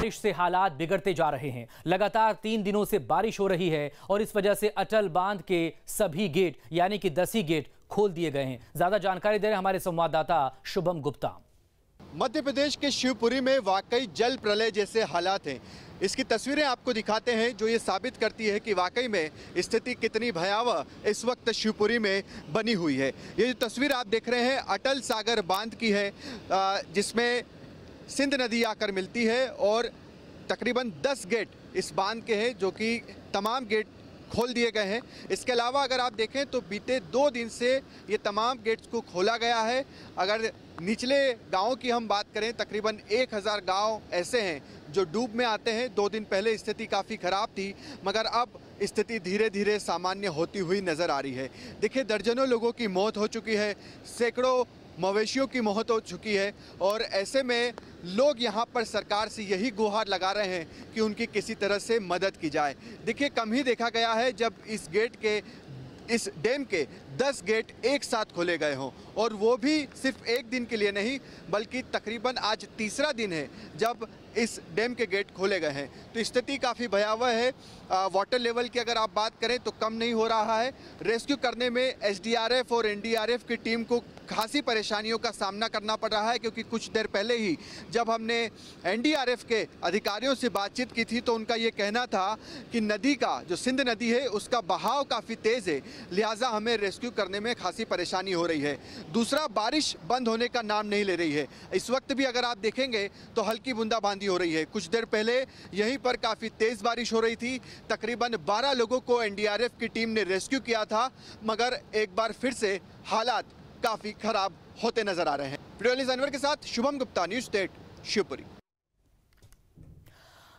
बारिश से हालात बिगड़ते जा रहे हैं। लगातार 3 दिनों से बारिश हो रही है और इस वजह से अटल बांध के सभी गेट यानी कि 10 ही गेट खोल दिए गए हैं। ज्यादा जानकारी दे रहे हमारे संवाददाता शुभम गुप्ता। मध्य प्रदेश के शिवपुरी में वाकई जल प्रलय जैसे हालात हैं। इसकी तस्वीरें आपको दिखाते हैं जो ये साबित करती है कि वाकई में स्थिति कितनी भयावह इस वक्त शिवपुरी में बनी हुई है। ये जो तस्वीर आप देख रहे हैं अटल सागर बांध की है, जिसमें सिंध नदी आकर मिलती है और तकरीबन 10 गेट इस बांध के हैं जो कि तमाम गेट खोल दिए गए हैं। इसके अलावा अगर आप देखें तो बीते 2 दिन से ये तमाम गेट्स को खोला गया है। अगर निचले गांवों की हम बात करें तकरीबन 1000 गांव ऐसे हैं जो डूब में आते हैं। 2 दिन पहले स्थिति काफ़ी ख़राब थी मगर अब स्थिति धीरे धीरे सामान्य होती हुई नज़र आ रही है। देखिए दर्जनों लोगों की मौत हो चुकी है, सैकड़ों मवेशियों की मौत हो चुकी है और ऐसे में लोग यहाँ पर सरकार से यही गुहार लगा रहे हैं कि उनकी किसी तरह से मदद की जाए। देखिए कम ही देखा गया है जब इस डैम के 10 गेट एक साथ खोले गए हों और वो भी सिर्फ एक दिन के लिए नहीं बल्कि तकरीबन आज तीसरा दिन है जब इस डैम के गेट खोले गए हैं। तो स्थिति काफ़ी भयावह है। वाटर लेवल की अगर आप बात करें तो कम नहीं हो रहा है। रेस्क्यू करने में एसडीआरएफ और एनडीआरएफ की टीम को खासी परेशानियों का सामना करना पड़ रहा है क्योंकि कुछ देर पहले ही जब हमने एनडीआरएफ के अधिकारियों से बातचीत की थी तो उनका ये कहना था कि नदी का जो सिंध नदी है उसका बहाव काफ़ी तेज़ है, लिहाजा हमें रेस्क्यू करने में खासी परेशानी हो रही है। दूसरा, बारिश बंद होने का नाम नहीं ले रही है। इस वक्त भी अगर आप देखेंगे तो हल्की बूंदाबांदी हो रही है। कुछ देर पहले यहीं पर काफ़ी तेज़ बारिश हो रही थी। तकरीबन 12 लोगों को एनडीआरएफ की टीम ने रेस्क्यू किया था मगर एक बार फिर से हालात काफ़ी खराब होते नजर आ रहे हैं। वीडियो अनवर के साथ शुभम गुप्ता, न्यूज़ 8 शिवपुरी।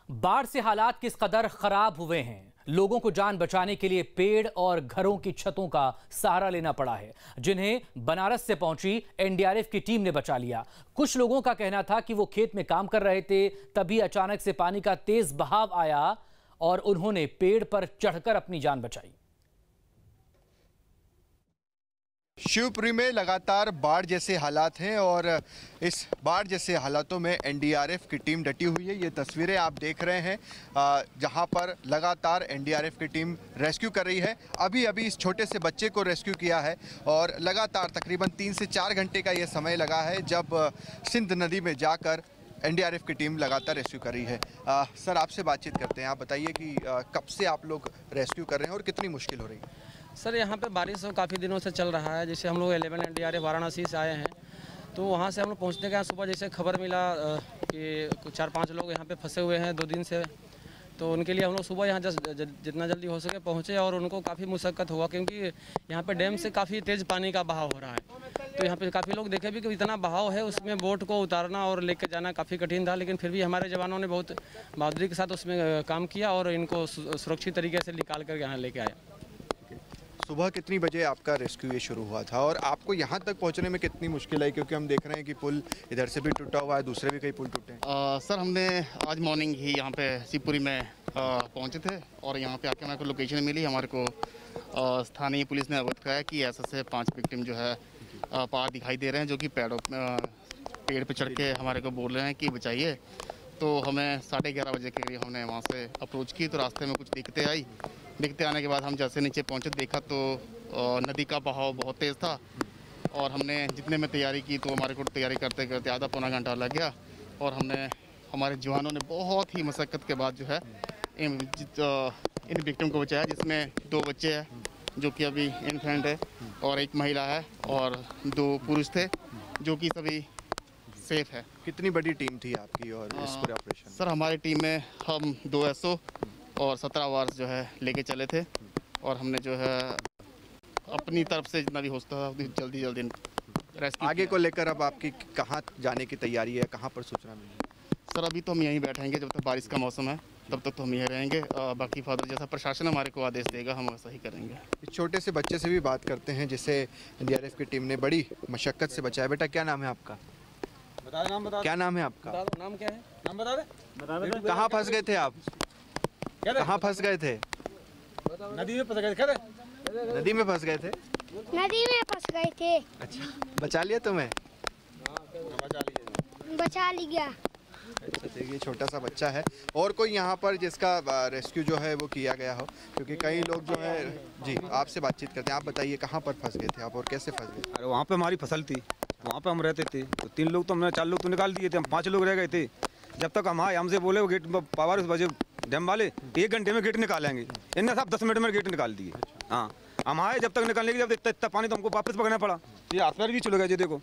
बाढ़ से हालात किस कदर खराब हुए हैं, लोगों को जान बचाने के लिए पेड़ और घरों की छतों का सहारा लेना पड़ा है, जिन्हें बनारस से पहुंची एनडीआरएफ की टीम ने बचा लिया। कुछ लोगों का कहना था कि वो खेत में काम कर रहे थे, तभी अचानक से पानी का तेज बहाव आया और उन्होंने पेड़ पर चढ़कर अपनी जान बचाई। शिवपुरी में लगातार बाढ़ जैसे हालात हैं और इस बाढ़ जैसे हालातों में एनडीआरएफ की टीम डटी हुई है। ये तस्वीरें आप देख रहे हैं जहां पर लगातार एनडीआरएफ की टीम रेस्क्यू कर रही है। अभी इस छोटे से बच्चे को रेस्क्यू किया है और लगातार तकरीबन 3 से 4 घंटे का ये समय लगा है जब सिंध नदी में जाकर एनडीआरएफ की टीम लगातार रेस्क्यू कर रही है। सर, आपसे बातचीत करते हैं। आप बताइए कि कब से आप लोग रेस्क्यू कर रहे हैं और कितनी मुश्किल हो रही है? सर, यहाँ पे बारिश काफ़ी दिनों से चल रहा है। जैसे हम लोग 11 एनडीआरएफ वाराणसी से आए हैं तो वहाँ से हम लोग पहुँचने के सुबह जैसे खबर मिला कि 4-5 लोग यहाँ पे फंसे हुए हैं 2 दिन से, तो उनके लिए हम लोग सुबह यहाँ जितना जल्दी हो सके पहुँचे और उनको काफ़ी मुशक्क़त हुआ क्योंकि यहाँ पे डैम से काफ़ी तेज़ पानी का बहाव हो रहा है। तो यहाँ पे काफ़ी लोग देखे भी कि इतना बहाव है, उसमें बोट को उतारना और लेके जाना काफ़ी कठिन था, लेकिन फिर भी हमारे जवानों ने बहुत बहादुरी के साथ उसमें काम किया और इनको सुरक्षित तरीके से निकाल कर यहाँ लेके आया। सुबह कितनी बजे आपका रेस्क्यू ये शुरू हुआ था और आपको यहाँ तक पहुँचने में कितनी मुश्किल आई, क्योंकि हम देख रहे हैं कि पुल इधर से भी टूटा हुआ है, दूसरे भी कई पुल टूटे हैं? सर, हमने आज मॉर्निंग ही यहाँ पे शिवपुरी में पहुँचे थे और यहाँ पे आके हमारे को लोकेशन मिली। हमारे को स्थानीय पुलिस ने अवगत कराया कि ऐसे से 5 विक्टिम जो है पार दिखाई दे रहे हैं जो कि पेड़ पे चढ़ के हमारे को बोल रहे हैं कि बचाइए। तो हमें 11:30 बजे के लिए हमने वहाँ से अप्रोच की तो रास्ते में कुछ दिक्कतें आई। दिखते आने के बाद हम जैसे नीचे पहुंचे देखा तो नदी का बहाव बहुत तेज़ था और हमने जितने में तैयारी की तो हमारे को तैयारी करते करते आधा पौना घंटा लग गया और हमारे जवानों ने बहुत ही मशक्क़त के बाद जो है इन विक्टिम को बचाया, जिसमें 2 बच्चे हैं जो कि अभी इन्फेंट है और 1 महिला है और 2 पुरुष थे जो कि सभी सेफ है। कितनी बड़ी टीम थी आपकी और इस पूरे ऑपरेशन? सर, हमारी टीम में हम 2 एसओ और 17 वार्स जो है लेके चले थे और हमने जो है अपनी तरफ से जितना भी हो सकता था जल्दी रेस्क्यू। आगे को लेकर अब आपकी कहाँ जाने की तैयारी है, कहाँ पर सूचना मिली? सर, अभी तो हम यहीं बैठेंगे जब तक बारिश का मौसम है, तब तक तो हम यहीं रहेंगे। बाकी फर्दर जैसा प्रशासन हमारे को आदेश देगा हम वैसा ही करेंगे। इस छोटे से बच्चे से भी बात करते हैं जिसे एनडीआरएफ की टीम ने बड़ी मशक्क़त से बचाया। बेटा, क्या नाम है आपका? क्या नाम है आपका? नाम क्या है? नाम बता दे। कहाँ फंस गए थे आप? कहाँ फंस गए थे? नदी में फंस गए थे। नदी में फंस गए थे? नदी में फंस गए थे। अच्छा, बचा लिया तुम्हें? बचा लिया। ये छोटा सा बच्चा है। और कोई यहाँ पर जिसका रेस्क्यू जो है वो किया गया हो, क्योंकि कई लोग जो है जी आपसे बातचीत करते हैं। आप बताइए कहाँ पर फंस गए थे आप और कैसे फंस गए? अरे वहाँ पे हमारी फसल थी, वहाँ पे हम रहते थे, तो 3 लोग तो हमने 4 लोग तो निकाल दिए थे, हम 5 लोग रह गए थे। जब तक हम आए हमसे बोले वो गेट पावर बजे डैम वाले 1 घंटे में गेट निकालेंगे, इनने साहब 10 मिनट में गेट निकाल दिए। हाँ हम आए, जब तक निकालने के जब इतना पानी तो हमको वापस पकड़ना पड़ा। ये हाथ पैर भी चले गए, जी देखो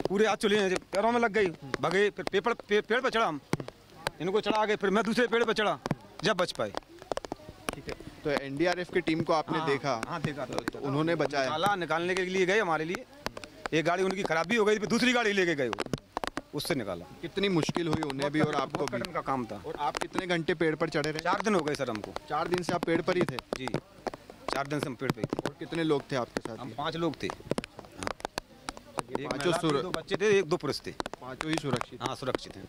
पूरे हाथ चले हैं, पैरों में लग गई, भगे। फिर पेड़ पर चढ़ा, हम इनको चढ़ा गए, फिर मैं दूसरे पेड़ पर चढ़ा, जब बच पाए। ठीक है, तो एनडीआरएफ की टीम को आपने देखा? हाँ देखा, तो उन्होंने बचाया? निकालने के लिए गए हमारे लिए। एक गाड़ी उनकी खराबी हो गई, फिर दूसरी गाड़ी लेके गए, उससे निकाला। कितनी मुश्किल हुई उन्हें भी और आपको भी? का काम था। और आप कितने घंटे पेड़ पर चढ़े रहे? 4 दिन हो गए सर हमको। 4 दिन से आप पेड़ पर ही थे? जी 4 दिन से हम पेड़ पे। और कितने लोग थे आपके साथ? हम 5 लोग थे। पांचों 2 बच्चे थे, 2 पुरुष थे। पांचों ही सुरक्षित? हाँ सुरक्षित हैं।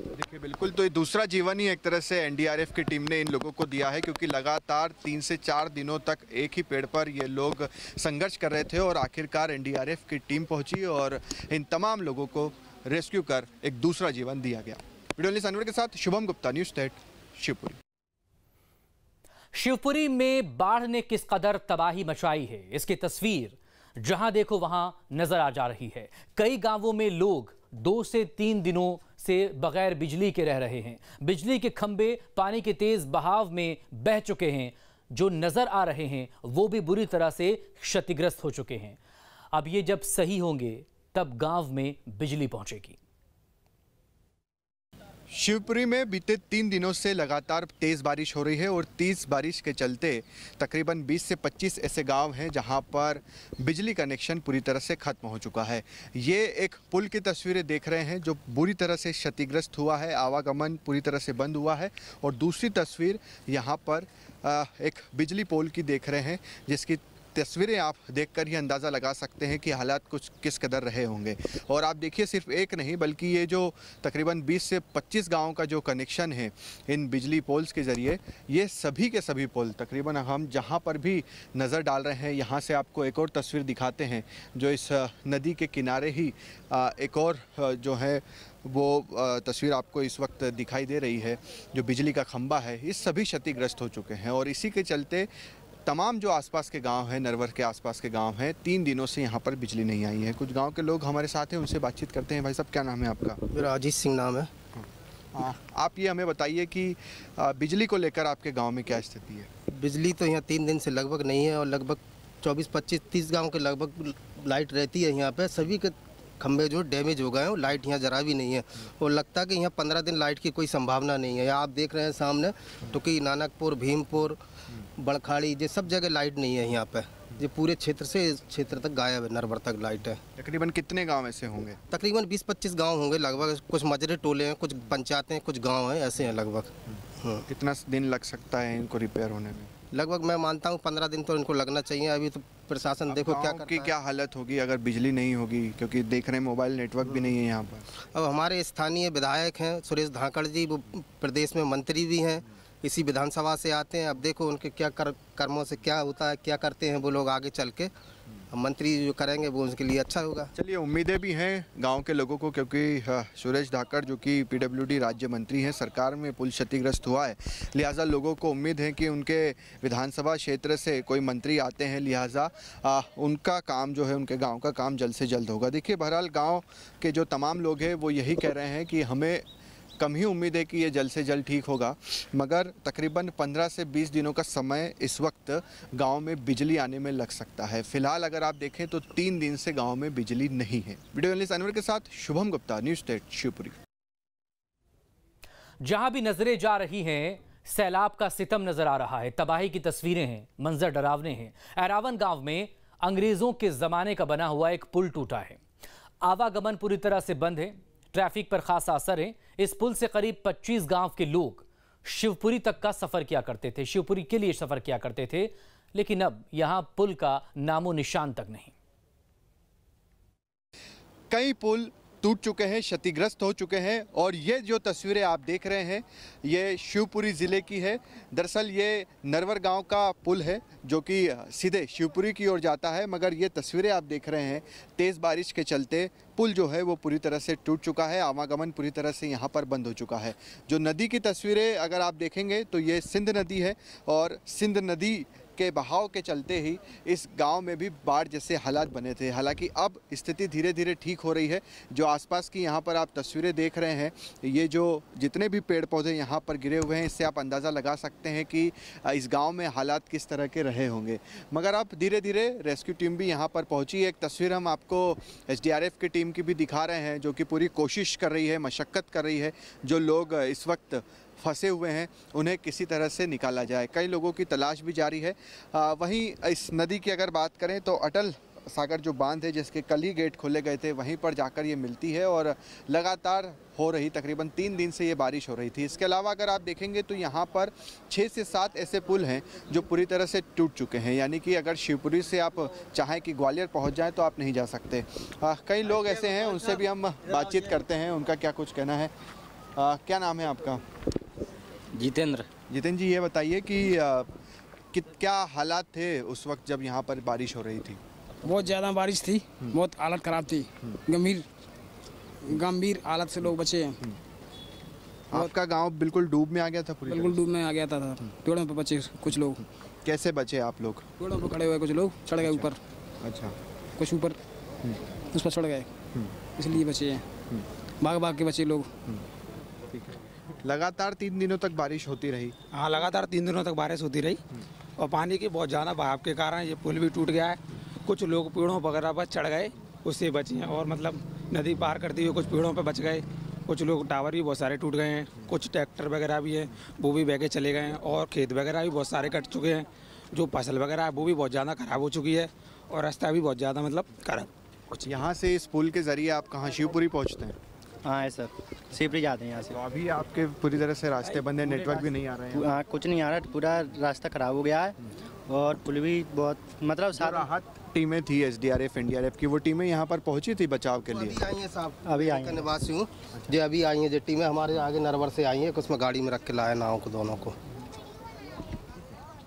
देखिए बिल्कुल, तो ये दूसरा जीवन ही एक तरह से एनडीआरएफ की टीम ने इन लोगों को दिया है, क्योंकि लगातार 3 से 4 दिनों तक एक ही पेड़ पर ये लोग संघर्ष कर रहे थे और आखिरकार एनडीआरएफ की टीम पहुंची और इन तमाम लोगों को रेस्क्यू कर एक दूसरा जीवन दिया गया। वीडियो जर्नलिस्ट अनवर के साथ शुभम गुप्ता, न्यूज़ 8 शिवपुरी। शिवपुरी में बाढ़ ने किस कदर तबाही मचाई है, इसकी तस्वीर जहां देखो वहां नजर आ जा रही है। कई गांवों में लोग 2 से 3 दिनों से बगैर बिजली के रह रहे हैं। बिजली के खंभे पानी के तेज बहाव में बह चुके हैं, जो नजर आ रहे हैं वो भी बुरी तरह से क्षतिग्रस्त हो चुके हैं। अब ये जब सही होंगे तब गांव में बिजली पहुंचेगी। शिवपुरी में बीते 3 दिनों से लगातार तेज़ बारिश हो रही है और तेज़ बारिश के चलते तकरीबन 20 से 25 ऐसे गांव हैं जहां पर बिजली कनेक्शन पूरी तरह से ख़त्म हो चुका है। ये एक पुल की तस्वीरें देख रहे हैं जो बुरी तरह से क्षतिग्रस्त हुआ है, आवागमन पूरी तरह से बंद हुआ है। और दूसरी तस्वीर यहां पर एक बिजली पोल की देख रहे हैं, जिसकी तस्वीरें आप देखकर ही अंदाज़ा लगा सकते हैं कि हालात कुछ किस कदर रहे होंगे। और आप देखिए सिर्फ एक नहीं बल्कि ये जो तकरीबन 20 से 25 गांव का जो कनेक्शन है इन बिजली पोल्स के ज़रिए, ये सभी के सभी पोल तकरीबन हम जहां पर भी नज़र डाल रहे हैं, यहाँ से आपको एक और तस्वीर दिखाते हैं जो इस नदी के किनारे ही एक और जो है वो तस्वीर आपको इस वक्त दिखाई दे रही है। जो बिजली का खंभा है ये सभी क्षतिग्रस्त हो चुके हैं और इसी के चलते तमाम जो आसपास के गांव हैं, नरवर के आसपास के गांव हैं, 3 दिनों से यहाँ पर बिजली नहीं आई है। कुछ गांव के लोग हमारे साथ हैं, उनसे बातचीत करते हैं। भाई साहब क्या नाम है आपका? मेरा अजीत सिंह नाम है। आप ये हमें बताइए कि बिजली को लेकर आपके गांव में क्या स्थिति है? बिजली तो यहाँ 3 दिन से लगभग नहीं है और लगभग 24, 25, 30 गाँव के लगभग लाइट रहती है। यहाँ पे सभी के खंभे जो डैमेज हो गए हैं, लाइट यहाँ जरा भी नहीं है और लगता है कि यहाँ 15 दिन लाइट की कोई संभावना नहीं है। आप देख रहे हैं सामने टुकी, नानकपुर, भीमपुर, बड़खाड़ी, ये सब जगह लाइट नहीं है यहाँ पे। ये पूरे क्षेत्र से इस क्षेत्र तक गायब है, नरवर तक लाइट है। तकरीबन कितने गांव ऐसे होंगे? तकरीबन 20-25 गांव होंगे लगभग। कुछ मजरे टोले हैं, कुछ पंचायतें, कुछ गांव हैं, ऐसे हैं लगभग। कितना दिन लग सकता है इनको रिपेयर होने में? लगभग मैं मानता हूँ 15 दिन तो इनको लगना चाहिए। अभी तो प्रशासन देखो क्या करता है। क्या हालत होगी अगर बिजली नहीं होगी, क्योंकि देख रहे हैं मोबाइल नेटवर्क भी नहीं है यहाँ पर। अब हमारे स्थानीय विधायक हैं सुरेश धाकड़ जी, वो प्रदेश में मंत्री भी हैं, इसी विधानसभा से आते हैं। अब देखो उनके क्या कर्मों से क्या होता है, क्या करते हैं वो लोग आगे चल के। मंत्री जो करेंगे वो उनके लिए अच्छा होगा। चलिए उम्मीदें भी हैं गांव के लोगों को, क्योंकि सुरेश धाकड़ जो कि पीडब्ल्यूडी राज्य मंत्री हैं, सरकार में पुल क्षतिग्रस्त हुआ है, लिहाजा लोगों को उम्मीद है कि उनके विधानसभा क्षेत्र से कोई मंत्री आते हैं, लिहाजा उनका काम जो है, उनके गांव का काम जल्द से जल्द होगा। देखिए बहरहाल गाँव के जो तमाम लोग हैं वो यही कह रहे हैं कि हमें कम ही उम्मीद है कि ये जल्द से जल्द ठीक होगा, मगर तकरीबन 15 से 20 दिनों का समय इस वक्त गांव में बिजली आने में लग सकता है। फिलहाल अगर आप देखें तो 3 दिन से गांव में बिजली नहीं है। वीडियो जर्नलिस्ट अनवर के साथ शुभम गुप्ता, न्यूज़ 8 शिवपुरी। जहां भी नजरें जा रही हैं, सैलाब का सितम नजर आ रहा है, तबाही की तस्वीरें हैं, मंजर डरावने हैं। एरावन गांव में अंग्रेजों के जमाने का बना हुआ एक पुल टूटा है। आवागमन पूरी तरह से बंद है, ट्रैफिक पर खासा असर है। इस पुल से करीब 25 गांव के लोग शिवपुरी तक का सफर किया करते थे, शिवपुरी के लिए सफर किया करते थे, लेकिन अब यहां पुल का नामो निशान तक नहीं। कई पुल टूट चुके हैं, क्षतिग्रस्त हो चुके हैं। और ये जो तस्वीरें आप देख रहे हैं ये शिवपुरी ज़िले की है। दरअसल ये नरवर गांव का पुल है जो कि सीधे शिवपुरी की ओर जाता है, मगर ये तस्वीरें आप देख रहे हैं तेज़ बारिश के चलते पुल जो है वो पूरी तरह से टूट चुका है, आवागमन पूरी तरह से यहाँ पर बंद हो चुका है। जो नदी की तस्वीरें अगर आप देखेंगे तो ये सिंध नदी है और सिंध नदी के बहाव के चलते ही इस गांव में भी बाढ़ जैसे हालात बने थे। हालांकि अब स्थिति धीरे धीरे ठीक हो रही है। जो आसपास की यहाँ पर आप तस्वीरें देख रहे हैं, ये जो जितने भी पेड़ पौधे यहाँ पर गिरे हुए हैं, इससे आप अंदाज़ा लगा सकते हैं कि इस गांव में हालात किस तरह के रहे होंगे। मगर अब धीरे धीरे रेस्क्यू टीम भी यहाँ पर पहुँची। एक तस्वीर हम आपको SDRF की टीम की भी दिखा रहे हैं जो कि पूरी कोशिश कर रही है, मशक्क़त कर रही है। जो लोग इस वक्त फंसे हुए हैं उन्हें किसी तरह से निकाला जाए। कई लोगों की तलाश भी जारी है। वहीं इस नदी की अगर बात करें तो अटल सागर जो बांध है जिसके कल ही गेट खोले गए थे, वहीं पर जाकर ये मिलती है और लगातार हो रही तकरीबन 3 दिन से ये बारिश हो रही थी। इसके अलावा अगर आप देखेंगे तो यहाँ पर 6 से 7 ऐसे पुल हैं जो पूरी तरह से टूट चुके हैं। यानी कि अगर शिवपुरी से आप चाहें कि ग्वालियर पहुँच जाएँ तो आप नहीं जा सकते। कई लोग ऐसे हैं, उनसे भी हम बातचीत करते हैं, उनका क्या कुछ कहना है। क्या नाम है आपका? जितेंद्र जी, ये बताइए कि क्या हालात थे उस वक्त जब यहाँ पर बारिश हो रही थी? बहुत ज़्यादा बारिश थी, बहुत हालत ख़राब थी, गंभीर हालत से लोग बचे हैं। आपका गांव बिल्कुल डूब में आ गया था? बिल्कुल डूब में आ गया था। पेड़ों पर बचे कुछ लोग। कैसे बचे आप लोग? पेड़ों पर खड़े हुए कुछ लोग चढ़ गए ऊपर। अच्छा। कुछ ऊपर उस पर चढ़ गए, इसलिए बचे हैं। भाग भाग के बचे लोग। ठीक है। लगातार 3 दिनों तक बारिश होती रही? हाँ, लगातार 3 दिनों तक बारिश होती रही और पानी की बहुत ज़्यादा बहाव के कारण ये पुल भी टूट गया है। कुछ लोग पेड़ों वगैरह पर चढ़ गए, उससे बचे हैं। और मतलब नदी पार करते हुए कुछ पेड़ों पर बच गए। कुछ लोग टावर भी बहुत सारे टूट गए हैं। कुछ ट्रैक्टर वगैरह भी हैं, वो भी बह के चले गए हैं। और खेत वगैरह भी बहुत सारे कट चुके हैं। जो फसल वगैरह है वो भी बहुत ज़्यादा ख़राब हो चुकी है और रास्ता भी बहुत ज़्यादा मतलब खराब। कुछ यहाँ से इस पुल के ज़रिए आप कहाँ शिवपुरी पहुँचते हैं? हाँ है सर, शिवपुरी जाते हैं यहाँ से। तो अभी आपके पूरी तरह से रास्ते बंद है, नेटवर्क भी नहीं आ रहे हैं? हाँ, कुछ नहीं आ रहा, पूरा रास्ता ख़राब हो गया है और पुल भी बहुत मतलब राहत टीमें थी SDRF NDRF की, वो टीमें यहाँ पर पहुँची थी बचाव के लिए? अभी आई हैं साहब, अभी आई हैं। निवासी हूँ जो अभी आई हैं। जो टीमें हमारे आगे नरवर से आई हैं, उसमें गाड़ी में रख के लाया नाव को, दोनों को।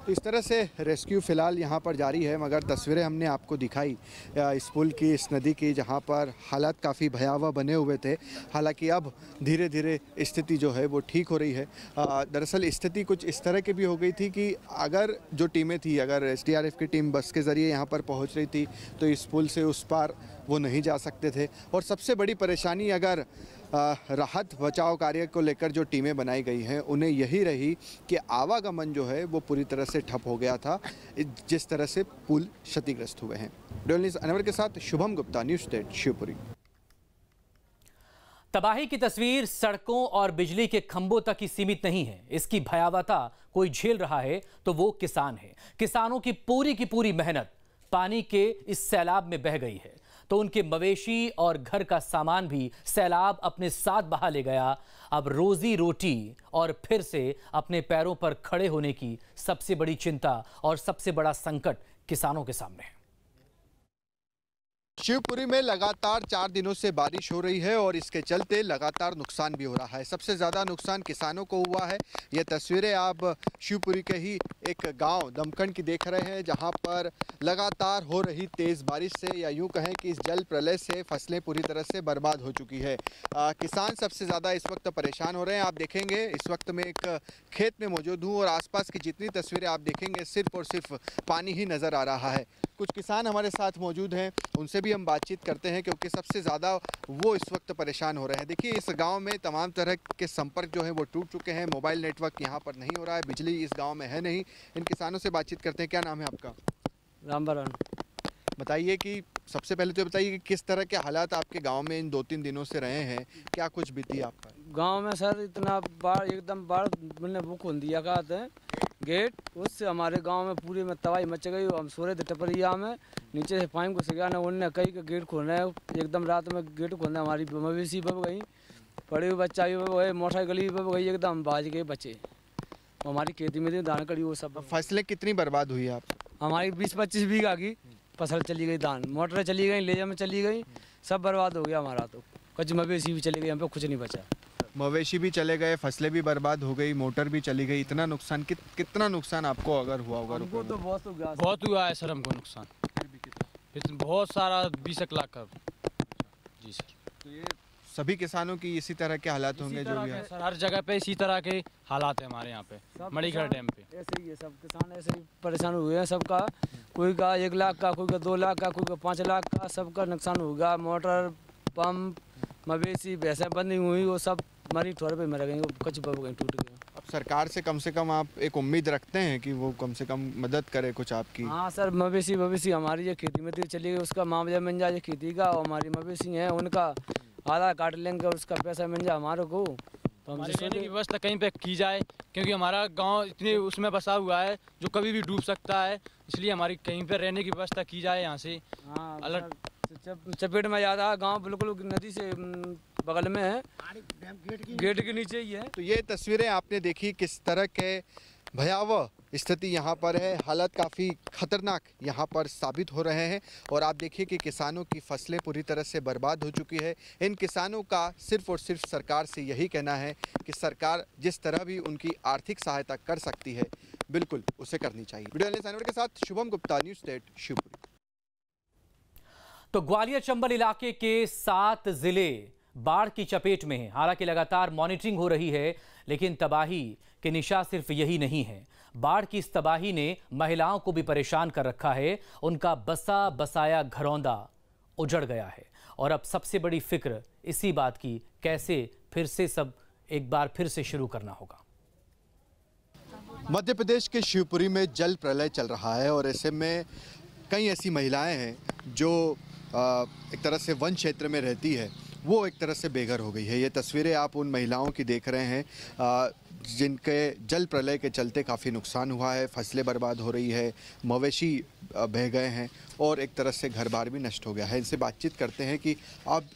तो इस तरह से रेस्क्यू फ़िलहाल यहाँ पर जारी है। मगर तस्वीरें हमने आपको दिखाई इस पुल की, इस नदी की, जहाँ पर हालात काफ़ी भयावह बने हुए थे। हालांकि अब धीरे धीरे स्थिति जो है वो ठीक हो रही है। दरअसल स्थिति कुछ इस तरह की भी हो गई थी कि अगर जो टीमें थी, अगर SDRF की टीम बस के ज़रिए यहाँ पर पहुँच रही थी तो इस पुल से उस पार वो नहीं जा सकते थे। और सबसे बड़ी परेशानी अगर राहत बचाव कार्य को लेकर जो टीमें बनाई गई हैं उन्हें यही रही कि आवागमन जो है वो पूरी तरह से ठप हो गया था, जिस तरह से पुल क्षतिग्रस्त हुए हैं। डोल न्यूज़ अनवर के साथ शुभम गुप्ता, न्यूज़ स्टेट शिवपुरी। तबाही की तस्वीर सड़कों और बिजली के खंभों तक ही सीमित नहीं है। इसकी भयावहता कोई झेल रहा है तो वो किसान है। किसानों की पूरी मेहनत पानी के इस सैलाब में बह गई है, तो उनके मवेशी और घर का सामान भी सैलाब अपने साथ बहा ले गया। अब रोजी रोटी और फिर से अपने पैरों पर खड़े होने की सबसे बड़ी चिंता और सबसे बड़ा संकट किसानों के सामने है। शिवपुरी में लगातार 4 दिनों से बारिश हो रही है और इसके चलते लगातार नुकसान भी हो रहा है। सबसे ज़्यादा नुकसान किसानों को हुआ है। ये तस्वीरें आप शिवपुरी के ही एक गांव दमकंड की देख रहे हैं, जहां पर लगातार हो रही तेज़ बारिश से, या यूं कहें कि इस जल प्रलय से फसलें पूरी तरह से बर्बाद हो चुकी है। किसान सबसे ज़्यादा इस वक्त परेशान हो रहे हैं। आप देखेंगे इस वक्त मैं एक खेत में मौजूद हूँ और आसपास की जितनी तस्वीरें आप देखेंगे सिर्फ और सिर्फ पानी ही नज़र आ रहा है। कुछ किसान हमारे साथ मौजूद हैं, उनसे भी हम बातचीत करते हैं क्योंकि सबसे ज़्यादा वो इस वक्त परेशान हो रहे हैं। देखिए, इस गांव में तमाम तरह के संपर्क जो हैं वो टूट चुके हैं। मोबाइल नेटवर्क यहाँ पर नहीं हो रहा है, बिजली इस गांव में है नहीं। इन किसानों से बातचीत करते हैं। क्या नाम है आपका? रामबरन। बताइए कि सबसे पहले तो बताइए कि किस तरह के हालात आपके गांव में इन 2-3 दिनों से रहे हैं, क्या कुछ बीती आपका गांव में? सर इतना बाढ़, एकदम बाढ़ मैंने वो खोल दिया कहते हैं गेट, उससे हमारे गांव में पूरे में तबाही मच गई। हम सो रहे थे टपरिया में, नीचे से पाइप को सिखा ना उनने कई का गेट खोलना है, एकदम रात में गेट खोलना है। हमारी मवेशी बब गई, पड़े हुए बच्चा भी बब गए, मोटरसाइकिल भी बब गई, एकदम बाज गए बच्चे। हमारी खेती में धान कड़ी वो सब। फसलें कितनी बर्बाद हुई आप? हमारी 20-25 बीघा की फसल चली गई, धान मोटर चली गई, लेजर में चली गई, सब बर्बाद हो गया हमारा। तो कुछ मवेशी भी चले गए, यहाँ पे कुछ नहीं बचा। मवेशी भी चले गए, फसलें भी बर्बाद हो गई, मोटर भी चली गई। इतना नुकसान कितना नुकसान आपको अगर हुआ होगा? हमको तो बहुत हुआ है सर, हमको नुकसान बहुत सारा, 20 लाख का। जी सर। तो ये सभी किसानों की इसी तरह के हालात होंगे जो भी है सर, हर जगह पे इसी तरह के हालात है हमारे यहाँ पे मणिखर डैम पे। ऐसे ही है, सब किसान ऐसे ही परेशान हुए हैं। सबका कोई का 1 लाख का, कोई का 2 लाख का, कोई का 5 लाख का, सबका नुकसान होगा। मोटर पंप मवेशी भैंसें बंद नहीं हुई, वो सब मरी ठोर पे मर गई, कच्चे पे गई, टूट गए। अब सरकार से कम आप एक उम्मीद रखते हैं कि वो कम से कम मदद करे कुछ आपकी? हाँ सर, मवेशी हमारी ये खेती में चली गई, उसका मामला मिल जाए खेती का, और हमारी मवेशी है उनका आधा काट लेंगे, उसका पैसा मिल जाए हमारे को, तो हम रहने की व्यवस्था कहीं पे की जाए, क्योंकि हमारा गांव इतने उसमें बसा हुआ है जो कभी भी डूब सकता है, इसलिए हमारी कहीं पे रहने की व्यवस्था की जाए यहाँ से। हाँ, अलग चपेट में ज़्यादा गांव बिल्कुल नदी से बगल में है, गेट के नीचे ही है। तो ये तस्वीरें आपने देखी, किस तरह के भयावह स्थिति यहाँ पर है। हालात काफ़ी खतरनाक यहाँ पर साबित हो रहे हैं और आप देखिए कि किसानों की फसलें पूरी तरह से बर्बाद हो चुकी है। इन किसानों का सिर्फ और सिर्फ सरकार से यही कहना है कि सरकार जिस तरह भी उनकी आर्थिक सहायता कर सकती है बिल्कुल उसे करनी चाहिए। वीडियो जर्नलिस्ट के साथ शुभम गुप्ता, न्यूज़ स्टेट, शिवपुरी। तो ग्वालियर चंबल इलाके के 7 जिले बाढ़ की चपेट में हैं। हालांकि लगातार मॉनिटरिंग हो रही है, लेकिन तबाही के निशान सिर्फ यही नहीं है। बाढ़ की इस तबाही ने महिलाओं को भी परेशान कर रखा है। उनका बसा बसाया घरौंदा उजड़ गया है और अब सबसे बड़ी फिक्र इसी बात की, कैसे फिर से सब एक बार फिर से शुरू करना होगा। मध्य प्रदेश के शिवपुरी में जल प्रलय चल रहा है और ऐसे में कई ऐसी महिलाएं हैं जो एक तरह से वन क्षेत्र में रहती है, वो एक तरह से बेघर हो गई है। ये तस्वीरें आप उन महिलाओं की देख रहे हैं जिनके जल प्रलय के चलते काफ़ी नुकसान हुआ है, फसलें बर्बाद हो रही है, मवेशी बह गए हैं और एक तरह से घर बार भी नष्ट हो गया है। इनसे बातचीत करते हैं कि अब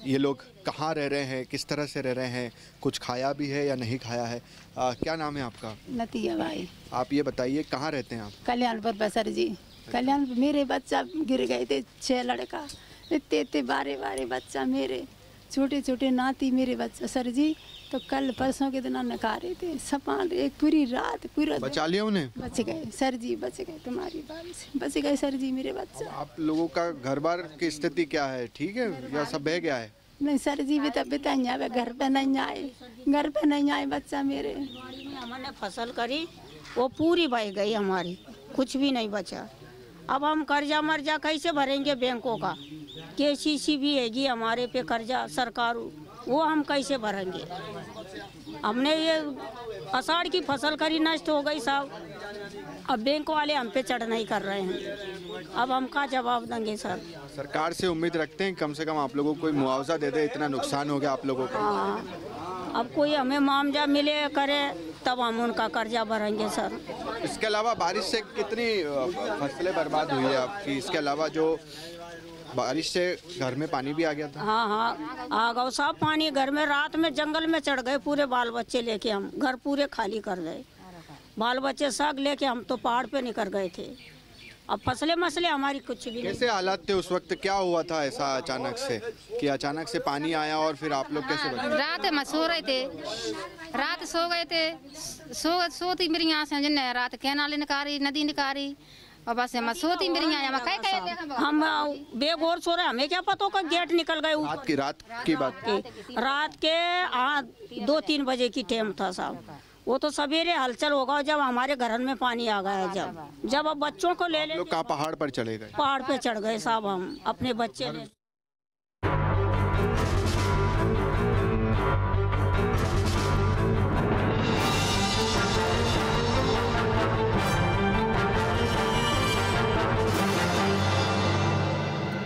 ये लोग कहाँ रह रहे हैं, किस तरह से रह रहे हैं, कुछ खाया भी है या नहीं खाया है। क्या नाम है आपका? नतिया भाई। आप ये बताइए कहाँ रहते हैं आप? कल्याणपुर बसर जी। कल्याणपुर मेरे बच्चा गिर गए थे, 6 लड़का, इतने बारे बच्चा मेरे, छोटे छोटे नाती मेरे बच्चा सर जी। तो कल परसों के दिन नकारे थे, सपान एक पूरी रात पूरा बचा लिया उन्हें? बच गए सर जी, बच गए, तुम्हारी बात से बच गए सर जी मेरे बच्चा। आप लोगों का घर बार की स्थिति क्या है, ठीक है या सब बह गया है? नहीं सर जी, बिता घर पे नहीं आए बच्चा मेरे। हमने फसल करी वो पूरी बह गई हमारी, कुछ भी नहीं बचा। अब हम कर्जा मर्जा कैसे भरेंगे बैंकों का? KCC भी हैगी हमारे पे कर्जा सरकार, वो हम कैसे भरेंगे? हमने ये आषाढ़ की फसल करी, नष्ट हो गई साहब। अब बैंक वाले हम पे चढ़ नहीं कर रहे हैं, अब हम का जवाब देंगे सर? सरकार से उम्मीद रखते हैं कम से कम आप लोगों को कोई मुआवजा दे दे, इतना नुकसान हो गया आप लोगों का। हाँ, अब कोई हमें मुआवजा मिले करे तब हम उनका कर्जा भरेंगे सर। इसके अलावा बारिश से कितनी फसलें बर्बाद हुई है आपकी? इसके अलावा जो बारिश से घर में पानी भी आ गया था? हाँ, आ गया साहब पानी घर में। रात में जंगल में चढ़ गए पूरे बाल बच्चे लेके, हम घर पूरे खाली कर गए, बाल बच्चे सब लेके हम तो पहाड़ पे निकल गए थे। अब फसलें मसले हमारी कुछ भी नहीं। कैसे हालात थे उस वक्त? क्या हुआ था ऐसा अचानक से कि अचानक से पानी आया और फिर आप लोग कैसे बचे? रात में सो रहे थे, रात सो गए थे, सोती मेरी यहाँ से जिन्हें रात कैनाल निकाली, नदी निकाली और बस हम सोती मेरी यहाँ हम बेगौर सो रहे, हमें क्या पता होगा गेट निकल गए। रात की बात? रात के 2-3 बजे की टाइम था साहब। वो तो सवेरे हलचल होगा जब हमारे घर में पानी आ गया। जब अब बच्चों को ले कहाँ पहाड़ पर चले गए? पहाड़ पे चढ़ गए साहब, हम अपने बच्चे ले।